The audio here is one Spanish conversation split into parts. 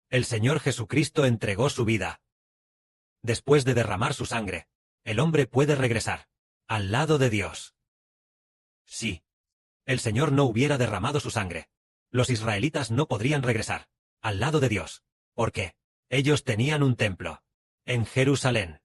El Señor Jesucristo entregó su vida. Después de derramar su sangre, el hombre puede regresar al lado de Dios. Si el Señor no hubiera derramado su sangre, los israelitas no podrían regresar al lado de Dios. ¿Por qué? Ellos tenían un templo en Jerusalén.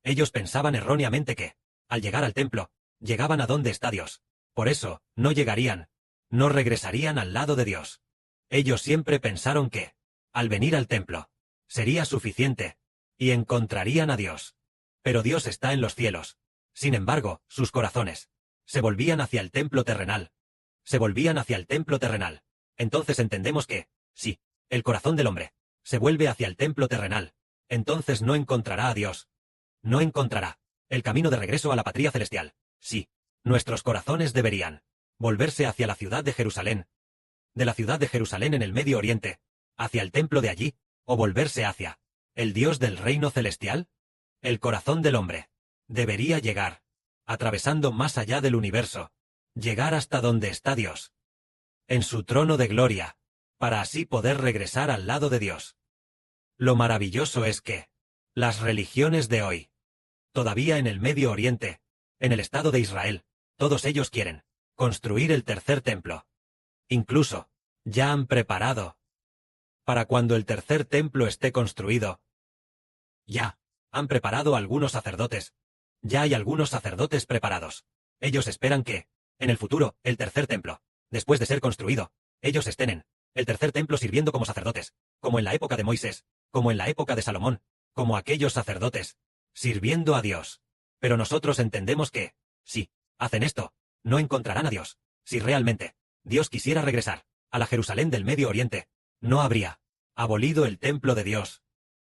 Ellos pensaban erróneamente que, al llegar al templo, llegaban a donde está Dios. Por eso, no llegarían, no regresarían al lado de Dios. Ellos siempre pensaron que, al venir al templo, sería suficiente, y encontrarían a Dios. Pero Dios está en los cielos. Sin embargo, sus corazones se volvían hacia el templo terrenal. Se volvían hacia el templo terrenal. Entonces entendemos que, si el corazón del hombre se vuelve hacia el templo terrenal, entonces no encontrará a Dios. No encontrará el camino de regreso a la patria celestial. Sí, nuestros corazones deberían volverse hacia la ciudad de Jerusalén. De la ciudad de Jerusalén en el Medio Oriente, hacia el templo de allí, o volverse hacia el Dios del reino celestial. El corazón del hombre debería llegar, atravesando más allá del universo, llegar hasta donde está Dios, en su trono de gloria, para así poder regresar al lado de Dios. Lo maravilloso es que las religiones de hoy, todavía en el Medio Oriente, en el Estado de Israel, todos ellos quieren construir el tercer templo. Incluso, ya han preparado para cuando el tercer templo esté construido. Ya han preparado algunos sacerdotes. Ya hay algunos sacerdotes preparados. Ellos esperan que, en el futuro, el tercer templo, después de ser construido, ellos estén en el tercer templo sirviendo como sacerdotes, como en la época de Moisés, como en la época de Salomón, como aquellos sacerdotes, sirviendo a Dios. Pero nosotros entendemos que, si hacen esto, no encontrarán a Dios. Si realmente Dios quisiera regresar a la Jerusalén del Medio Oriente, no habría abolido el templo de Dios.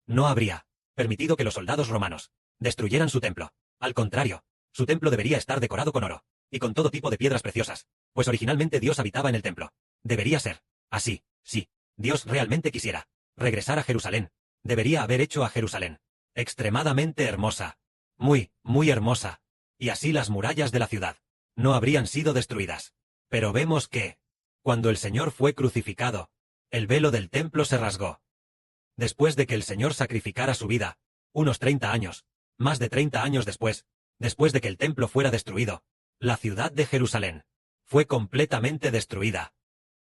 No habría permitido que los soldados romanos destruyeran su templo. Al contrario, su templo debería estar decorado con oro y con todo tipo de piedras preciosas, pues originalmente Dios habitaba en el templo. Debería ser así. Si Dios realmente quisiera regresar a Jerusalén, debería haber hecho a Jerusalén extremadamente hermosa, muy, muy hermosa, y así las murallas de la ciudad no habrían sido destruidas. Pero vemos que, cuando el Señor fue crucificado, el velo del templo se rasgó. Después de que el Señor sacrificara su vida, unos 30 años, más de 30 años después de que el templo fuera destruido, la ciudad de Jerusalén fue completamente destruida,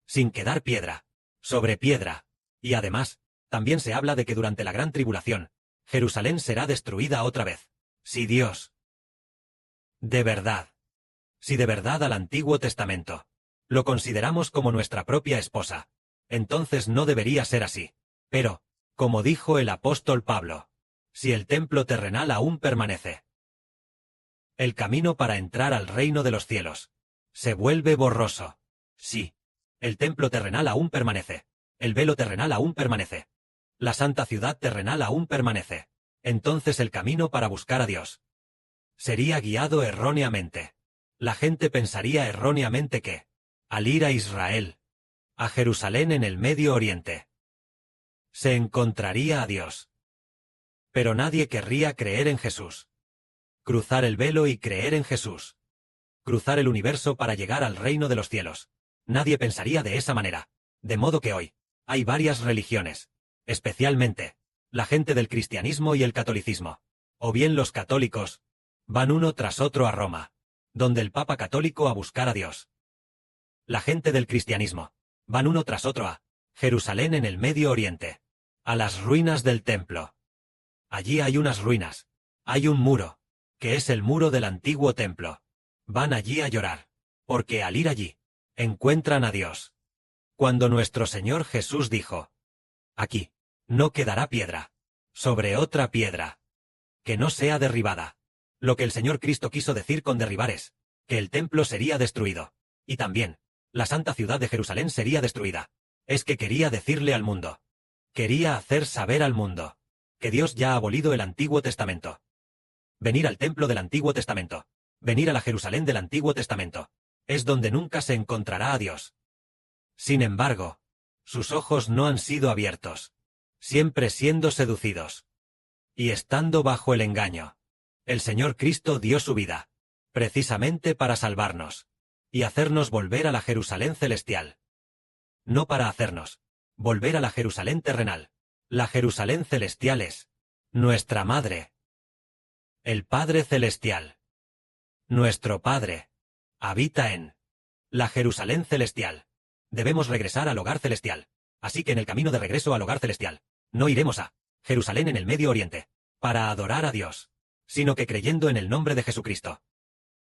sin quedar piedra sobre piedra, y además, también se habla de que durante la gran tribulación, Jerusalén será destruida otra vez. Si Dios, de verdad, si de verdad al Antiguo Testamento lo consideramos como nuestra propia esposa, entonces no debería ser así. Pero, como dijo el apóstol Pablo, si el templo terrenal aún permanece, el camino para entrar al reino de los cielos se vuelve borroso. Sí, el templo terrenal aún permanece, el velo terrenal aún permanece, la santa ciudad terrenal aún permanece. Entonces el camino para buscar a Dios sería guiado erróneamente. La gente pensaría erróneamente que, al ir a Israel, a Jerusalén en el Medio Oriente, se encontraría a Dios. Pero nadie querría creer en Jesús. Cruzar el velo y creer en Jesús. Cruzar el universo para llegar al reino de los cielos. Nadie pensaría de esa manera. De modo que hoy, hay varias religiones, especialmente la gente del cristianismo y el catolicismo, o bien los católicos, van uno tras otro a Roma, donde el Papa católico a buscar a Dios. La gente del cristianismo, van uno tras otro a Jerusalén en el Medio Oriente, a las ruinas del templo. Allí hay unas ruinas, hay un muro, que es el muro del antiguo templo. Van allí a llorar, porque al ir allí, encuentran a Dios. Cuando nuestro Señor Jesús dijo, aquí, no quedará piedra sobre otra piedra que no sea derribada. Lo que el Señor Cristo quiso decir con derribar es que el templo sería destruido, y también la santa ciudad de Jerusalén sería destruida. Es que quería decirle al mundo, quería hacer saber al mundo, que Dios ya ha abolido el Antiguo Testamento. Venir al templo del Antiguo Testamento, venir a la Jerusalén del Antiguo Testamento, es donde nunca se encontrará a Dios. Sin embargo, sus ojos no han sido abiertos, siempre siendo seducidos. Y estando bajo el engaño, el Señor Cristo dio su vida, precisamente para salvarnos, y hacernos volver a la Jerusalén celestial. No para hacernos volver a la Jerusalén terrenal, La Jerusalén celestial es nuestra Madre. El Padre celestial, nuestro Padre, habita en la Jerusalén celestial. Debemos regresar al hogar celestial. Así que en el camino de regreso al hogar celestial, no iremos a Jerusalén en el Medio Oriente, para adorar a Dios, sino que creyendo en el nombre de Jesucristo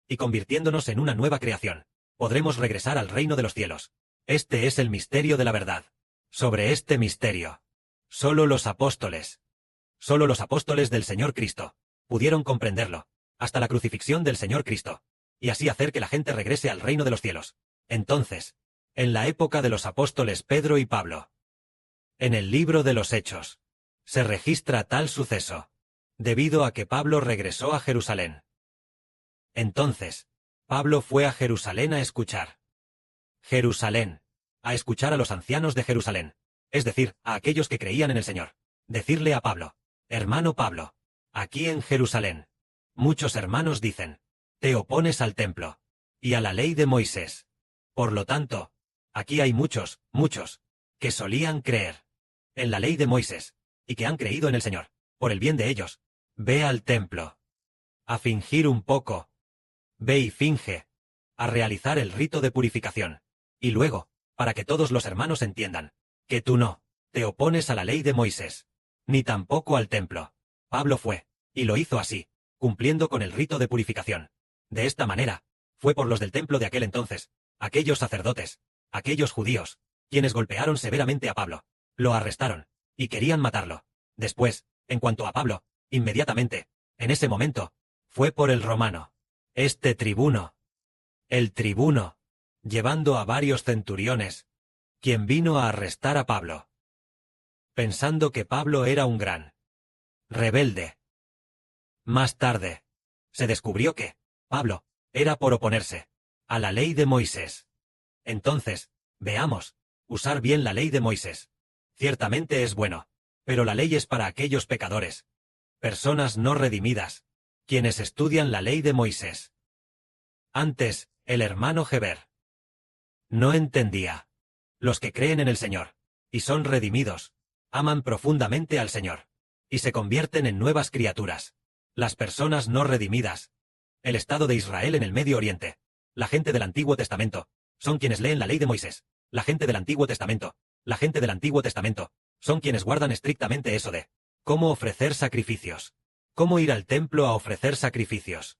y convirtiéndonos en una nueva creación, podremos regresar al reino de los cielos. Este es el misterio de la verdad. Sobre este misterio, solo los apóstoles del Señor Cristo, pudieron comprenderlo, hasta la crucifixión del Señor Cristo, y así hacer que la gente regrese al reino de los cielos. Entonces, en la época de los apóstoles Pedro y Pablo, en el libro de los Hechos, se registra tal suceso, debido a que Pablo regresó a Jerusalén. Entonces, Pablo fue a Jerusalén a escuchar. Jerusalén, a escuchar a los ancianos de Jerusalén, es decir, a aquellos que creían en el Señor. Decirle a Pablo, hermano Pablo, aquí en Jerusalén, muchos hermanos dicen, te opones al templo y a la ley de Moisés. Por lo tanto, aquí hay muchos, que solían creer en la ley de Moisés, y que han creído en el Señor. Por el bien de ellos, ve al templo a fingir un poco. Ve y finge a realizar el rito de purificación. Y luego, para que todos los hermanos entiendan que tú no te opones a la ley de Moisés, ni tampoco al templo. Pablo fue, y lo hizo así, cumpliendo con el rito de purificación. De esta manera, fue por los del templo de aquel entonces, aquellos sacerdotes, aquellos judíos, quienes golpearon severamente a Pablo, lo arrestaron, y querían matarlo. Después, en cuanto a Pablo, inmediatamente, en ese momento, fue por el romano, este tribuno, el tribuno, llevando a varios centuriones, quien vino a arrestar a Pablo, pensando que Pablo era un gran rebelde. Más tarde, se descubrió que Pablo era por oponerse a la ley de Moisés. Entonces, veamos, usar bien la ley de Moisés. Ciertamente es bueno, pero la ley es para aquellos pecadores, personas no redimidas, quienes estudian la ley de Moisés. Antes, el hermano Heber no entendía. Los que creen en el Señor, y son redimidos, aman profundamente al Señor, y se convierten en nuevas criaturas. Las personas no redimidas, el Estado de Israel en el Medio Oriente, la gente del Antiguo Testamento, son quienes leen la ley de Moisés. La gente del Antiguo Testamento, son quienes guardan estrictamente eso de cómo ofrecer sacrificios, cómo ir al templo a ofrecer sacrificios.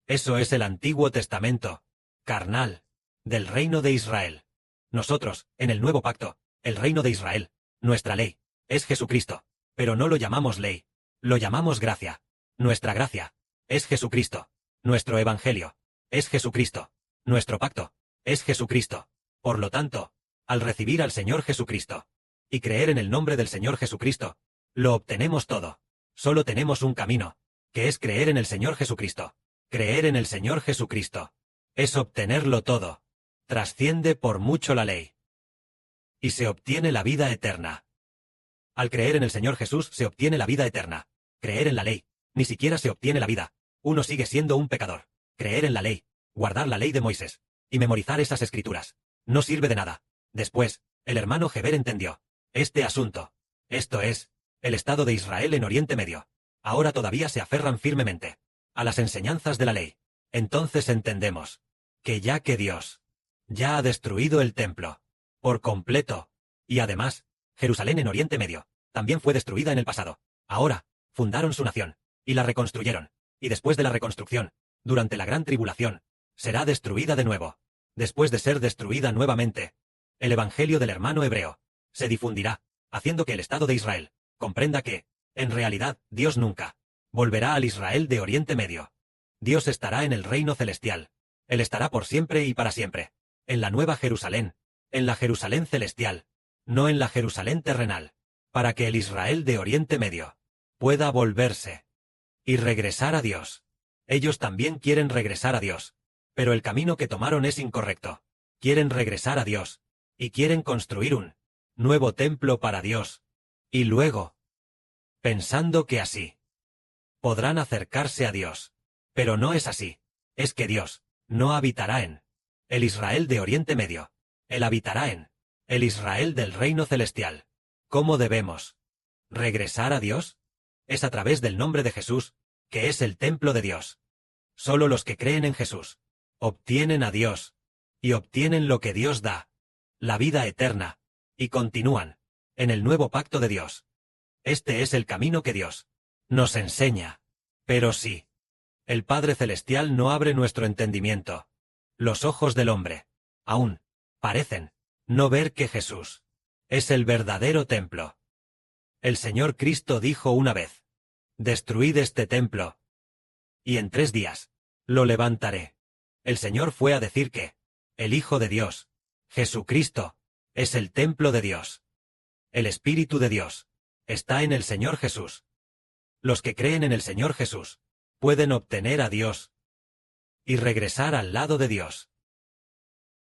Eso es el Antiguo Testamento, carnal, del reino de Israel. Nosotros, en el Nuevo Pacto, el reino de Israel, nuestra ley, es Jesucristo, pero no lo llamamos ley, lo llamamos gracia. Nuestra gracia es Jesucristo. Nuestro evangelio es Jesucristo. Nuestro pacto es Jesucristo. Por lo tanto, al recibir al Señor Jesucristo y creer en el nombre del Señor Jesucristo, lo obtenemos todo. Solo tenemos un camino, que es creer en el Señor Jesucristo. Creer en el Señor Jesucristo es obtenerlo todo. Trasciende por mucho la ley. Y se obtiene la vida eterna. Al creer en el Señor Jesús se obtiene la vida eterna. Creer en la ley, ni siquiera se obtiene la vida. Uno sigue siendo un pecador. Creer en la ley, guardar la ley de Moisés, y memorizar esas escrituras, no sirve de nada. Después, el hermano Heber entendió este asunto. Esto es, el Estado de Israel en Oriente Medio. Ahora todavía se aferran firmemente a las enseñanzas de la ley. Entonces entendemos que ya que Dios ya ha destruido el templo por completo, y además, Jerusalén en Oriente Medio también fue destruida en el pasado. Ahora, fundaron su nación, y la reconstruyeron, y después de la reconstrucción, durante la gran tribulación, será destruida de nuevo. Después de ser destruida nuevamente, el evangelio del hermano hebreo se difundirá, haciendo que el Estado de Israel comprenda que, en realidad, Dios nunca volverá al Israel de Oriente Medio. Dios estará en el reino celestial. Él estará por siempre y para siempre, en la nueva Jerusalén, en la Jerusalén celestial, no en la Jerusalén terrenal, para que el Israel de Oriente Medio pueda volverse y regresar a Dios. Ellos también quieren regresar a Dios, pero el camino que tomaron es incorrecto. Quieren regresar a Dios, y quieren construir un nuevo templo para Dios, y luego, pensando que así podrán acercarse a Dios. Pero no es así. Es que Dios no habitará en el Israel de Oriente Medio. Él habitará en el Israel del reino celestial. ¿Cómo debemos ¿Regresar a Dios? Es a través del nombre de Jesús, que es el templo de Dios. Solo los que creen en Jesús obtienen a Dios, y obtienen lo que Dios da, la vida eterna, y continúan en el nuevo pacto de Dios. Este es el camino que Dios nos enseña. Pero sí, el Padre Celestial no abre nuestro entendimiento. Los ojos del hombre aún parecen no ver que Jesús es el verdadero templo. El Señor Cristo dijo una vez: destruid este templo, y en 3 días lo levantaré. El Señor fue a decir que el Hijo de Dios, Jesucristo, es el templo de Dios. El Espíritu de Dios está en el Señor Jesús. Los que creen en el Señor Jesús pueden obtener a Dios y regresar al lado de Dios.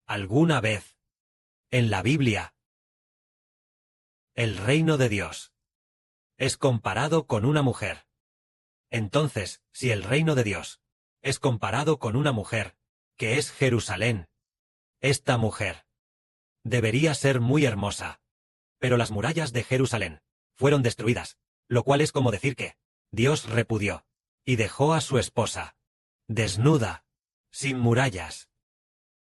Alguna vez, en la Biblia, el reino de Dios es comparado con una mujer. Entonces, si el reino de Dios es comparado con una mujer, que es Jerusalén, esta mujer debería ser muy hermosa. Pero las murallas de Jerusalén fueron destruidas, lo cual es como decir que Dios repudió y dejó a su esposa desnuda, sin murallas.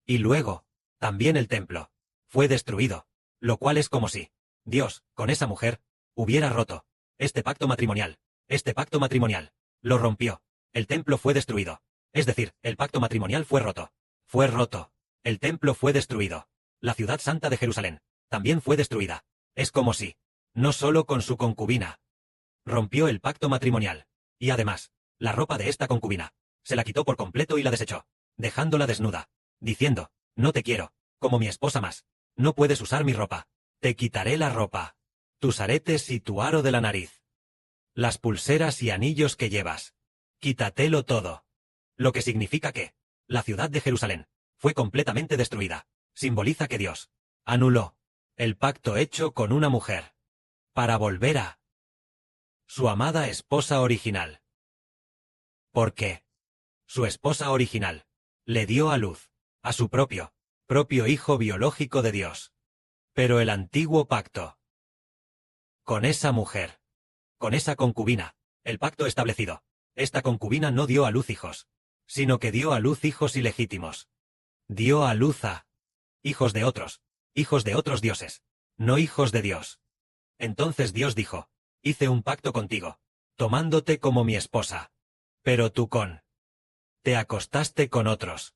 Y luego, también el templo fue destruido, lo cual es como si Dios, con esa mujer, hubiera roto este pacto matrimonial. Este pacto matrimonial lo rompió. El templo fue destruido. Es decir, el pacto matrimonial fue roto. Fue roto. El templo fue destruido. La ciudad santa de Jerusalén también fue destruida. Es como si, no solo con su concubina, rompió el pacto matrimonial, y además, la ropa de esta concubina se la quitó por completo y la desechó, dejándola desnuda, diciendo: no te quiero como mi esposa más. No puedes usar mi ropa. Te quitaré la ropa, tus aretes y tu aro de la nariz, las pulseras y anillos que llevas. Quítatelo todo. Lo que significa que la ciudad de Jerusalén fue completamente destruida. Simboliza que Dios anuló el pacto hecho con una mujer para volver a su amada esposa original. Porque su esposa original le dio a luz a su propio hijo biológico de Dios. Pero el antiguo pacto con esa mujer, con esa concubina, el pacto establecido, esta concubina no dio a luz hijos, sino que dio a luz hijos ilegítimos. Dio a luz a hijos de otros dioses, no hijos de Dios. Entonces Dios dijo: hice un pacto contigo, tomándote como mi esposa. Pero tú te acostaste con otros,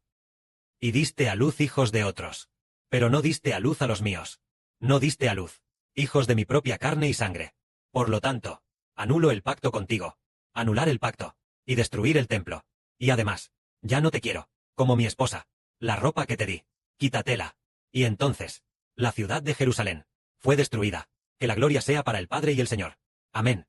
y diste a luz hijos de otros, pero no diste a luz a los míos. No diste a luz hijos de mi propia carne y sangre. Por lo tanto, anulo el pacto contigo, anular el pacto, y destruir el templo. Y además, ya no te quiero como mi esposa. La ropa que te di, quítatela. Y entonces, la ciudad de Jerusalén fue destruida. Que la gloria sea para el Padre y el Señor. Amén.